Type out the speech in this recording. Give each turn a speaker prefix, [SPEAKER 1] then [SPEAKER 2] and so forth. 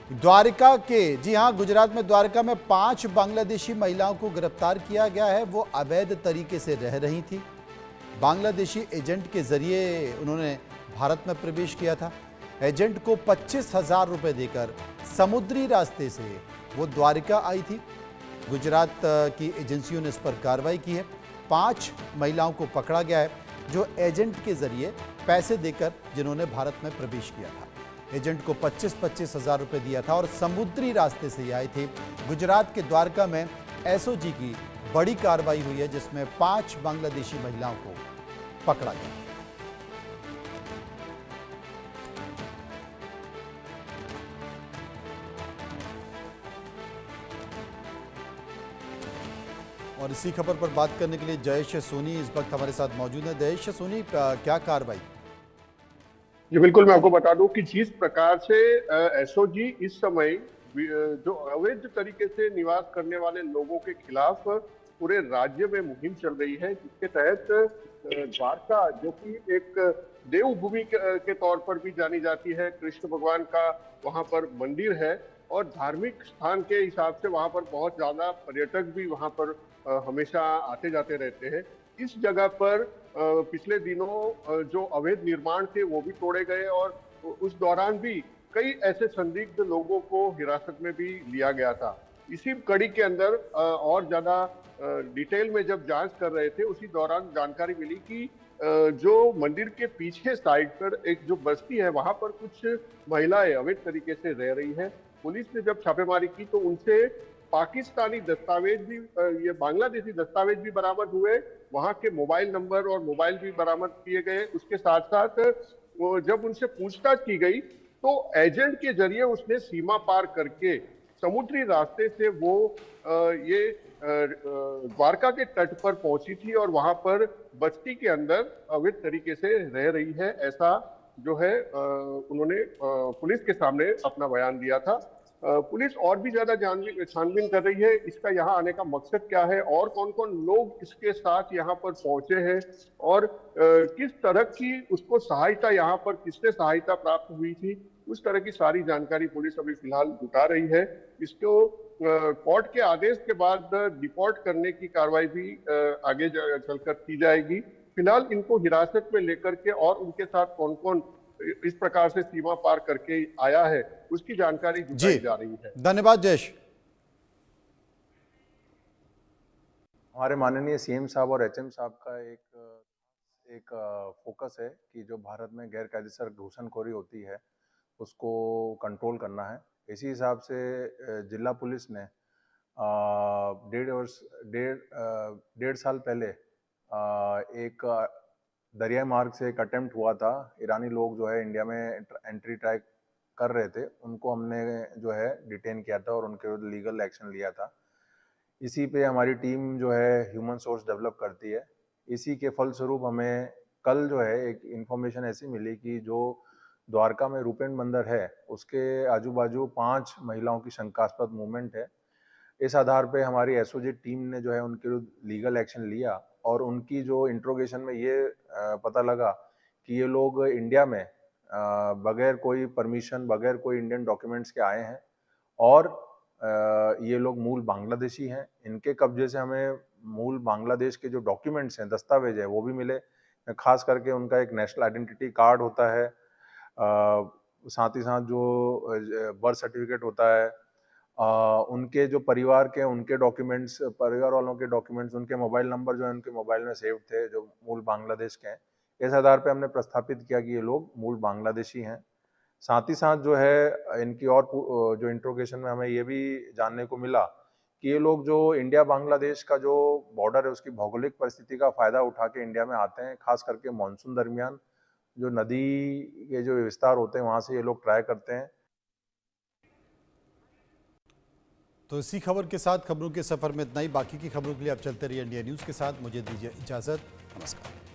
[SPEAKER 1] द्वारका के, जी हां, गुजरात में द्वारका में 5 बांग्लादेशी महिलाओं को गिरफ्तार किया गया है। वो अवैध तरीके से रह रही थी। बांग्लादेशी एजेंट के जरिए उन्होंने भारत में प्रवेश किया था। एजेंट को 25,000 रुपए देकर समुद्री रास्ते से वो द्वारका आई थी। गुजरात की एजेंसियों ने इस पर कार्रवाई की है। 5 महिलाओं को पकड़ा गया है जो एजेंट के जरिए पैसे देकर जिन्होंने भारत में प्रवेश किया था। एजेंट को 25,000 रुपए दिया था और समुद्री रास्ते से आए थे। गुजरात के द्वारका में एसओजी की बड़ी कार्रवाई हुई है जिसमें 5 बांग्लादेशी महिलाओं को पकड़ा गया। और इसी खबर पर बात करने के लिए जयेश सोनी इस वक्त हमारे साथ मौजूद है। जयेश सोनी, क्या कार्रवाई?
[SPEAKER 2] जी बिल्कुल, मैं आपको बता दूं कि जिस प्रकार से एसओजी इस समय जो अवैध तरीके से निवास करने वाले लोगों के खिलाफ पूरे राज्य में मुहिम चल रही है, जिसके तहत द्वारका, जो कि एक देवभूमि के तौर पर भी जानी जाती है, कृष्ण भगवान का वहां पर मंदिर है और धार्मिक स्थान के हिसाब से वहां पर बहुत ज्यादा पर्यटक भी वहां पर हमेशा आते जाते रहते हैं। इस जगह पर पिछले दिनों जो अवैध निर्माण थे वो भी तोड़े गए और उस दौरान भी कई ऐसे संदिग्ध लोगों को हिरासत में भी लिया गया था। इसी कड़ी के अंदर और ज्यादा डिटेल में जब जांच कर रहे थे, उसी दौरान जानकारी मिली कि जो मंदिर के पीछे साइड पर एक जो बस्ती है, वहां पर कुछ महिलाएं अवैध तरीके से रह रही हैं। पुलिस ने जब छापेमारी की तो उनसे पाकिस्तानी दस्तावेज भी, ये बांग्लादेशी दस्तावेज भी बरामद हुए, वहां के मोबाइल नंबर और मोबाइल भी बरामद किए गए। उसके साथ साथ जब उनसे पूछताछ की गई तो एजेंट के जरिए उसने सीमा पार करके समुद्री रास्ते से वो ये द्वारका के तट पर पहुंची थी और वहां पर बस्ती के अंदर अवैध तरीके से रह रही है, ऐसा जो है उन्होंने पुलिस के सामने अपना बयान दिया था। पुलिस और भी ज्यादा छानबीन कर रही है, इसका यहाँ आने का मकसद क्या है और कौन कौन लोग इसके साथ यहाँ पर पहुंचे हैं और किस तरह की उसको सहायता, यहाँ पर किससे सहायता प्राप्त हुई थी, उस तरह की सारी जानकारी पुलिस अभी फिलहाल जुटा रही है। इसको कोर्ट के आदेश के बाद डिपोर्ट करने की कार्रवाई भी आगे चलकर की जाएगी। फिलहाल इनको हिरासत में लेकर के और उनके साथ कौन कौन इस प्रकार से सीमा पार करके आया है उसकी जानकारी जुटाई जा रही है।
[SPEAKER 1] धन्यवाद जयेश।
[SPEAKER 3] हमारे माननीय सीएम साहब और एचएम साहब का एक फोकस है कि जो भारत में गैर कायदेसर घुसनखोरी होती है उसको कंट्रोल करना है। इसी हिसाब से जिला पुलिस ने डेढ़ साल पहले एक दरियाई मार्ग से एक अटेम्प्ट हुआ था। ईरानी लोग जो है इंडिया में एंट्री ट्राई कर रहे थे, उनको हमने जो है डिटेन किया था और उनके विरुद्ध लीगल एक्शन लिया था। इसी पे हमारी टीम जो है ह्यूमन सोर्स डेवलप करती है। इसी के फलस्वरूप हमें कल जो है एक इन्फॉर्मेशन ऐसी मिली कि जो द्वारका में रूपेन बंदर है उसके आजू बाजू 5 महिलाओं की शंकास्पद मूवमेंट है। इस आधार पे हमारी एसओजी टीम ने जो है उनके विरुद्ध लीगल एक्शन लिया और उनकी जो इंट्रोगेशन में ये पता लगा कि ये लोग इंडिया में बगैर कोई परमिशन, बगैर कोई इंडियन डॉक्यूमेंट्स के आए हैं और ये लोग मूल बांग्लादेशी हैं। इनके कब्जे से हमें मूल बांग्लादेश के जो डॉक्यूमेंट्स हैं, दस्तावेज है, वो भी मिले। खास करके उनका एक नेशनल आइडेंटिटी कार्ड होता है, साथ ही साथ जो बर्थ सर्टिफिकेट होता है, उनके जो परिवार के उनके डॉक्यूमेंट्स, परिवार वालों के डॉक्यूमेंट्स, उनके मोबाइल नंबर जो है उनके मोबाइल में सेव थे जो मूल बांग्लादेश के हैं। इस आधार पे हमने प्रस्थापित किया कि ये लोग मूल बांग्लादेशी हैं। साथ ही साथ जो है इनकी और जो इंट्रोगेशन में हमें ये भी जानने को मिला कि ये लोग जो इंडिया बांग्लादेश का जो बॉर्डर है उसकी भौगोलिक परिस्थिति का फायदा उठा के इंडिया में आते हैं। खास करके मानसून दरमियान जो नदी के जो विस्तार होते हैं वहां से ये लोग ट्राई करते हैं।
[SPEAKER 1] तो इसी खबर के साथ खबरों के सफर में इतना ही। बाकी की खबरों के लिए आप चलते रहिए इंडिया न्यूज के साथ। मुझे दीजिए इजाजत। नमस्कार।